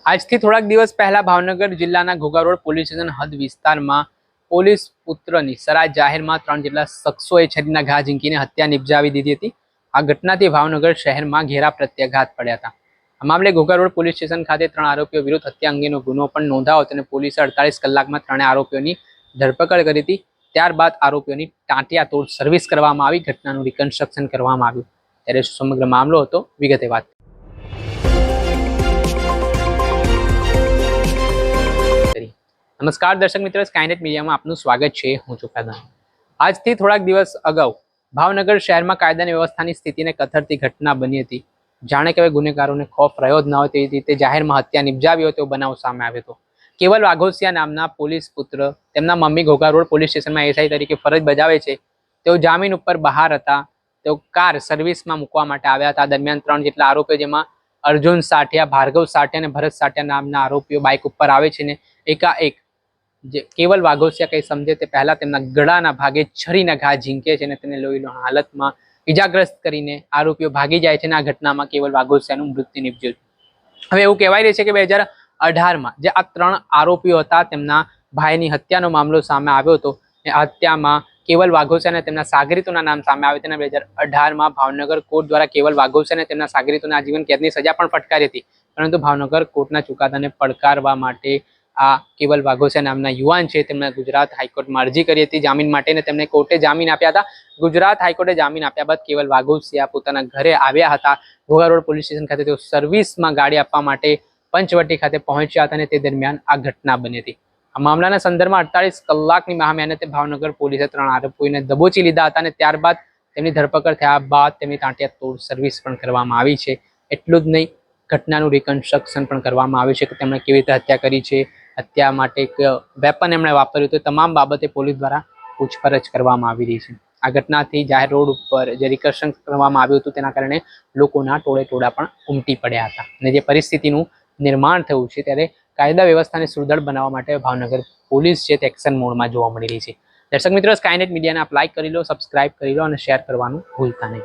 આજથી થોડાક દિવસ પહેલા ભાવનગર જિલ્લાના ઘોઘા રોડ પોલીસ સ્ટેશન હદ વિસ્તારમાં પોલીસ પુત્રની સરા જાહેરમાં 3 જેટલા શખ્સોએ છરીના ઘા ઝીંકીને હત્યા નિપજાવી દીધી હતી। આ ઘટનાથી ભાવનગર શહેરમાં ઘેરા પ્રત્યાઘાત પડ્યા હતા। આ મામલે ઘોઘા રોડ પોલીસ સ્ટેશન ખાતે 3 આરોપીઓ વિરુદ્ધ હત્યા અંગેનો ગુનો પણ નોંધાયો હતો અને પોલીસે 48 કલાકમાં 3 આરોપીઓની ધરપકડ કરી હતી। ત્યારબાદ આરોપીઓની ટાંટિયાતોડ સર્વિસ કરવામાં આવી, ઘટનાનું રિકન્સ્ટ્રક્શન કરવામાં આવ્યું। ત્યારે સમગ્ર મામલો હતો, વિગતે વાત નમસ્કાર દર્શક મિત્રો, સ્કાયનેટ મીડિયામાં આપનું સ્વાગત છે। હું છું પ્રધાન। આજથી થોડાક દિવસ અગાઉ ભાવનગર શહેરમાં કાયદાની વ્યવસ્થાની સ્થિતિને કથળતી ઘટના બની હતી। જાણે કે ગુનેગારોને ખોફ રહ્યો જ ન હોય તેવી રીતે જાહેરમાં હત્યા નિપજાવી હોય તેવો બનાવ સામે આવ્યો હતો। કેવલ વાઘોસિયા નામના પોલીસ પુત્ર તેમના મમ્મી ઘોઘા રોડ પોલીસ સ્ટેશનમાં એસઆઈ તરીકે ફરજ બજાવે છે। તેઓ જામીન ઉપર બહાર હતા। તેઓ કાર સર્વિસમાં મૂકવા માટે આવ્યા હતા। દરમિયાન 3 જેટલા આરોપીઓ, જેમાં અર્જુન સાઠિયા, ભાર્ગવ સાઠિયા અને ભરત સાઠિયા નામના આરોપીઓ બાઇક ઉપર આવે છે ને એકાએક જે કેવલ વાઘોસિયા કંઈ સમજે તે પહેલા તેમના ગળાના ભાગે છરીના ઘા ઝીંકે છે અને તેને લોહીની હાલતમાં ઇજાગ્રસ્ત કરીને આરોપીઓ ભાગી જાય છે અને આ ઘટનામાં કેવલ વાઘોસિયાનું મૃત્યુ નિપજ્યું। હવે એવું કહેવાય રહ્યું છે કે 2018માં જે આ 3 આરોપીઓ હતા તેમના ભાઈની હત્યાનો મામલો સામે આવ્યો હતો। આ હત્યામાં કેવલ વાઘોસિયા અને તેમના સાગરીતોના નામ સામે આવ્યા હતા। 2018માં ભાવનગર કોર્ટ દ્વારા કેવલ વાઘોસિયા અને તેમના સાગરીતોને આજીવન કેદની સજા પણ ફટકારી હતી, પરંતુ ભાવનગર કોર્ટના ચુકાદાને પડકારવા માટે આ કેવલ વાઘોસિયા નામના યુવાન છે તેમણે ગુજરાત હાઈકોર્ટમાં અરજી કરી હતી જામીન માટે અને તેમને કોર્ટે જામીન આપ્યા હતા। ગુજરાત હાઈકોર્ટે જામીન આપ્યા બાદ કેવલ વાઘોસિયા પોતાના ઘરે આવ્યા હતા। ઘોઘા રોડ પોલીસ સ્ટેશન ખાતે તેઓ સર્વિસમાં ગાડી આપવા માટે પંચવટી ખાતે પહોંચ્યા હતા અને તે દરમિયાન આ ઘટના બની હતી। આ મામલાના સંદર્ભમાં 48 કલાકની મહામહેનતે ભાવનગર પોલીસે 3 આરોપીઓને દબોચી લીધા હતા અને ત્યારબાદ તેમની ધરપકડ થયા બાદ તેમની ટાંટિયાતોડ સર્વિસ પણ કરવામાં આવી છે। એટલું જ નહીં, ઘટનાનું રિકન્સ્ટ્રક્શન પણ કરવામાં આવ્યું છે કે તેમણે કેવી રીતે હત્યા કરી છે, હત્યા માટે એક વેપન એમણે વાપર્યું હતું, તમામ બાબતે પોલીસ દ્વારા પૂછપરછ કરવામાં આવી રહી છે। આ ઘટનાથી જાહેર રોડ ઉપર જે રિકન્સ્ટ્રક્શન કરવામાં આવ્યું હતું તેના કારણે લોકોના ટોળે ટોળા પણ ઉમટી પડ્યા હતા અને જે પરિસ્થિતિનું નિર્માણ થયું છે ત્યારે કાયદા વ્યવસ્થાને સુદૃઢ બનાવવા માટે ભાવનગર પોલીસ છે તે એક્શન મોડમાં જોવા મળી રહી છે। દર્શક મિત્રો, સ્કાયનેટ મીડિયાને આપ લાઈક કરી લો, સબસ્ક્રાઇબ કરી લો અને શેર કરવાનું ભૂલતા નહીં।